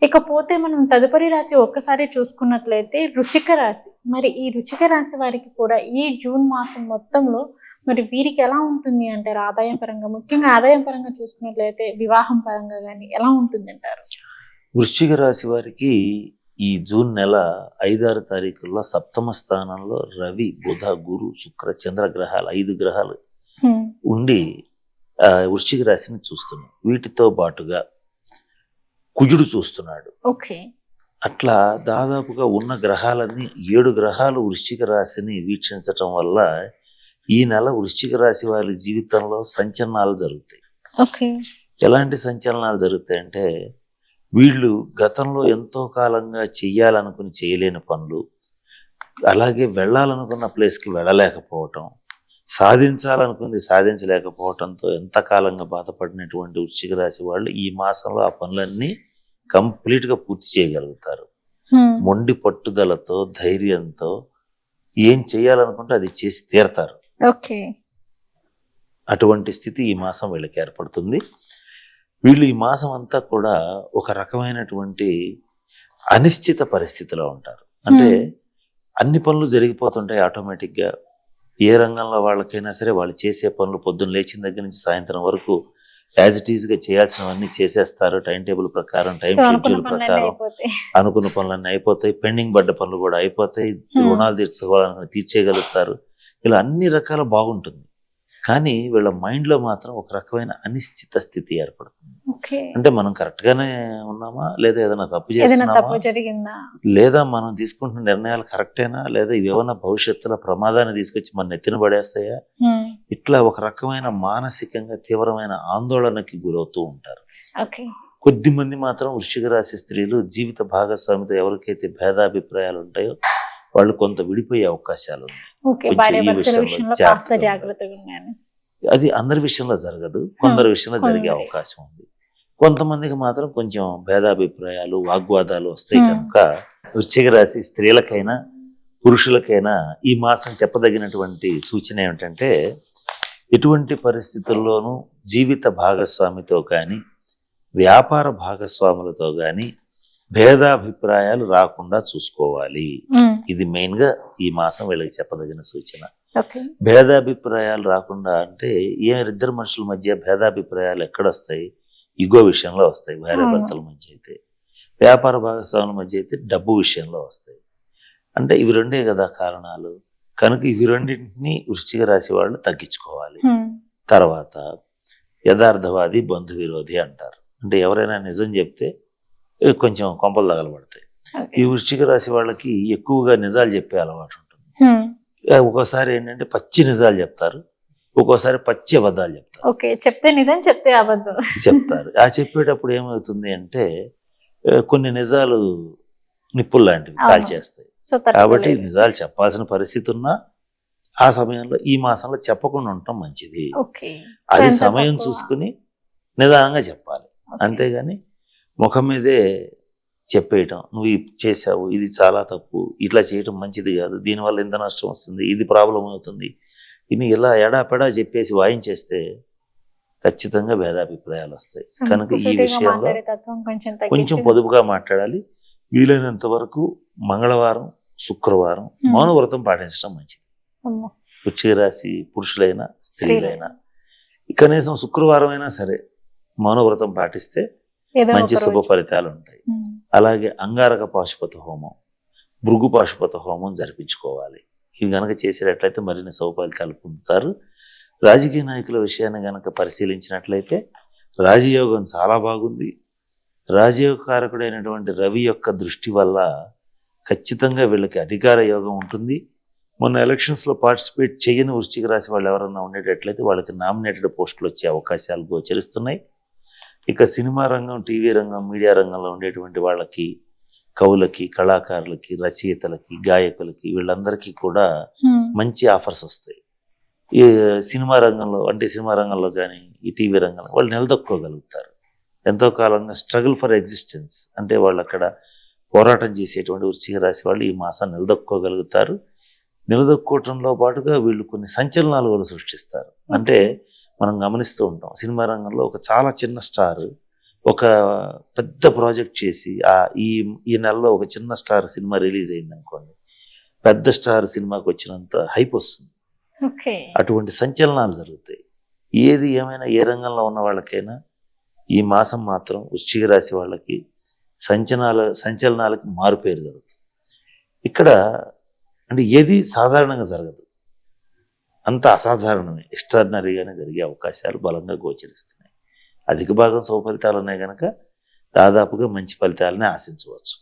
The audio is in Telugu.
ఇకపోతే మనం తదుపరి రాశి ఒక్కసారి చూసుకున్నట్లయితే వృశ్చిక రాశి. మరి ఈ వృశ్చిక రాశి వారికి కూడా ఈ జూన్ మాసం మొత్తంలో మరి వీరికి ఎలా ఉంటుంది అంటారు? ఆదాయం పరంగా, ముఖ్యంగా ఆదాయం పరంగా చూసుకున్నట్లయితే వివాహం పరంగా గాని ఎలా ఉంటుందంటారు? వృశ్చిక రాశి వారికి ఈ జూన్ నెల 5-6 తారీఖుల్లో సప్తమ స్థానంలో రవి, బుధ, గురు, శుక్ర, చంద్ర గ్రహాలు 5 గ్రహాలు ఉండి వృశ్చిక రాశిని చూస్తున్నాం. వీటితో పాటుగా కుజుడు చూస్తున్నాడు. ఓకే. అట్లా దాదాపుగా ఉన్న గ్రహాలన్నీ 7 గ్రహాలు వృశ్చిక రాశిని వీక్షించటం వల్ల ఈ నెల వృశ్చిక రాశి వారి జీవితంలో సంచలనాలు జరుగుతాయి. ఓకే. ఎలాంటి సంచలనాలు జరుగుతాయంటే, వీళ్ళు గతంలో ఎంతో కాలంగా చెయ్యాలనుకుని చేయలేని పనులు, అలాగే వెళ్ళాలనుకున్న ప్లేస్కి వెళ్ళలేకపోవటం, సాధించాలనుకుంది సాధించలేకపోవటంతో ఎంతకాలంగా బాధపడినటువంటి వృశ్చిక రాశి వాళ్ళు ఈ మాసంలో ఆ పనులన్నీ కంప్లీట్గా పూర్తి చేయగలుగుతారు. మొండి పట్టుదలతో, ధైర్యంతో ఏం చేయాలనుకుంటే అది చేసి తీరతారు. ఓకే. అటువంటి స్థితి ఈ మాసం వీళ్ళకి ఏర్పడుతుంది. వీళ్ళు ఈ మాసం అంతా కూడా ఒక రకమైనటువంటి అనిశ్చిత పరిస్థితిలో ఉంటారు. అంటే అన్ని పనులు జరిగిపోతుంటాయి ఆటోమేటిక్గా. ఏ రంగంలో వాళ్ళకైనా సరే వాళ్ళు చేసే పనులు పొద్దున్న లేచిన దగ్గర నుంచి సాయంత్రం వరకు యాజ్ ఇట్ ఈజ్గా చేయాల్సినవన్నీ చేసేస్తారు. టైం టేబుల్ ప్రకారం, టైం షెడ్యూల్ ప్రకారం అనుకున్న పనులన్నీ అయిపోతాయి. పెండింగ్ పడ్డ పనులు కూడా అయిపోతాయి. రుణాలు తీర్చుకోవాలనుకుని తీర్చేయగలుగుతారు. ఇలా అన్ని రకాల బాగుంటుంది. కానీ వీళ్ళ మైండ్లో మాత్రం ఒక రకమైన అనిశ్చిత స్థితి ఏర్పడుతుంది. అంటే మనం కరెక్ట్ గానే ఉన్నామా, లేదా ఏదైనా తప్పు చేస్తున్నామా, లేదా మనం తీసుకుంటున్న నిర్ణయాలు కరెక్టేనా, లేదా ఇవేమన్నా భవిష్యత్తులో ప్రమాదాన్ని తీసుకొచ్చి మన నెత్తిన పడేస్తాయా, ఇట్లా ఒక రకమైన మానసికంగా తీవ్రమైన ఆందోళనకి గురవుతూ ఉంటారు. కొద్ది మంది మాత్రం వృశ్చిక రాశి స్త్రీలు జీవిత భాగస్వామితో ఎవరికైతే భేదాభిప్రాయాలు ఉంటాయో వాళ్ళు కొంత విడిపోయే అవకాశాలు ఉన్నాయి. అది అందరి విషయంలో జరగదు, కొందరి విషయంలో జరిగే అవకాశం ఉంది. కొంతమందికి మాత్రం కొంచెం భేదాభిప్రాయాలు, వాగ్వాదాలు వస్తాయి. కనుక వృశ్చిక రాశి స్త్రీలకైనా పురుషులకైనా ఈ మాసం చెప్పదగినటువంటి సూచన ఏమిటంటే, ఎటువంటి పరిస్థితుల్లోనూ జీవిత భాగస్వామితో కానీ వ్యాపార భాగస్వాములతో కానీ భేదాభిప్రాయాలు రాకుండా చూసుకోవాలి. ఇది మెయిన్ గా ఈ మాసం వీళ్ళకి చెప్పదగిన సూచన. భేదాభిప్రాయాలు రాకుండా అంటే ఇద్దరు మనుషుల మధ్య భేదాభిప్రాయాలు ఎక్కడొస్తాయి? ఇగో విషయంలో వస్తాయి భార్య భర్తల మధ్య అయితే. వ్యాపార భాగస్వాముల మధ్య అయితే డబ్బు విషయంలో వస్తాయి. అంటే ఇవి రెండే కదా కారణాలు. కనుక ఇవి రెండింటినీ వృశ్చిక రాశి వాళ్ళు తగ్గించుకోవాలి. తర్వాత యథార్థవాది బంధు విరోధి అంటారు. అంటే ఎవరైనా నిజం చెప్తే కొంచెం కొంపలు తగలబడతాయి. ఈ వృశ్చిక రాశి వాళ్ళకి ఎక్కువగా నిజాలు చెప్పే అలవాటు ఉంటుంది. ఒక్కోసారి ఏంటంటే పచ్చి నిజాలు చెప్తారు, ఒక్కోసారి పచ్చి అబద్ధాలు చెప్తారు. చెప్తే నిజం, చెప్తే అబద్ధం చెప్తారు. ఆ చెప్పేటప్పుడు ఏమవుతుంది అంటే కొన్ని నిజాలు నిప్పులు లాంటివి కాల్చేస్తాయి. కాబట్టి నిజాలు చెప్పాల్సిన పరిస్థితి ఉన్నా ఆ సమయంలో ఈ మాసంలో చెప్పకుండా ఉండటం మంచిది. అది సమయం చూసుకుని నిదానంగా చెప్పాలి. అంతేగాని ముఖం మీదే చెప్పేయటం, నువ్వు ఇది చేసావు, ఇది చాలా తప్పు, ఇట్లా చేయటం మంచిది కాదు, దీనివల్ల ఎంత నష్టం వస్తుంది, ఇది ప్రాబ్లం అవుతుంది, ఇది ఇలా ఎడాపెడా చెప్పేసి వాయించేస్తే ఖచ్చితంగా భేదాభిప్రాయాలు వస్తాయి. కనుక ఈ విషయంలో కొంచెం పొదుపుగా మాట్లాడాలి. వీలైనంత వరకు మంగళవారం, శుక్రవారం మౌనవ్రతం పాటించడం మంచిది. వృశ్చిక రాశి పురుషులైనా స్త్రీలైనా కనీసం శుక్రవారం అయినా సరే మౌనవ్రతం పాటిస్తే మంచి శుభ ఫలితాలు ఉంటాయి. అలాగే అంగారక పాశుపత హోమం, భృగు పాశుపత హోమం జరిపించుకోవాలి. ఇవి గనక చేసేటట్లయితే మరిన్ని శుభ ఫలితాలు పొందుతారు. రాజకీయ నాయకుల విషయాన్ని గనక పరిశీలించినట్లయితే రాజయోగం చాలా బాగుంది. రాజయోగకారకుడైనటువంటి రవి యొక్క దృష్టి వల్ల ఖచ్చితంగా వీళ్ళకి అధికార యోగం ఉంటుంది. మొన్న ఎలక్షన్స్లో పార్టిసిపేట్ చేయని వృశ్చిక రాశి వాళ్ళు ఎవరన్నా ఉండేటట్లయితే వాళ్ళకి నామినేటెడ్ పోస్టులు వచ్చే అవకాశాలు గోచరిస్తున్నాయి. ఇక సినిమా రంగం, టీవీ రంగం, మీడియా రంగంలో ఉండేటువంటి వాళ్ళకి, కవులకి, కళాకారులకి, రచయితలకి, గాయకులకి వీళ్ళందరికీ కూడా మంచి ఆఫర్స్ వస్తాయి. ఈ సినిమా రంగంలో కానీ ఈ టీవీ రంగంలో వాళ్ళు నిలదొక్కోగలుగుతారు. ఎంతో కాలంగా స్ట్రగుల్ ఫర్ ఎగ్జిస్టెన్స్ అంటే వాళ్ళు అక్కడ పోరాటం చేసేటువంటి వృశ్చిక రాశి వాళ్ళు ఈ మాసం నిలదొక్కోగలుగుతారు. నిలదొక్కోవటంలో పాటుగా వీళ్ళు కొన్ని సంచలనాలు కూడా సృష్టిస్తారు. అంటే మనం గమనిస్తూ ఉంటాం, సినిమా రంగంలో ఒక చాలా చిన్న స్టార్ ఒక పెద్ద ప్రాజెక్ట్ చేసి ఈ ఈ నెలలో ఒక చిన్న స్టార్ సినిమా రిలీజ్ అయింది అనుకోండి, పెద్ద స్టార్ సినిమాకి వచ్చినంత హైప్ వస్తుంది. ఓకే. అటువంటి సంచలనాలు జరుగుతాయి. ఏది ఏమైనా ఏ రంగంలో ఉన్న వాళ్ళకైనా ఈ మాసం మాత్రం వృశ్చిక రాశి వాళ్ళకి సంచలనాలకు మారుపేరు జరుగుతుంది. ఇక్కడ అంటే ఏది సాధారణంగా జరగదు, అంత అసాధారణమే, ఎక్స్ట్రాడినరీగానే జరిగే అవకాశాలు బలంగా గోచరిస్తున్నాయి. అధిక భాగం శుభ ఫలితాలు ఉన్నాయి కనుక దాదాపుగా మంచి ఫలితాలని ఆశించవచ్చు.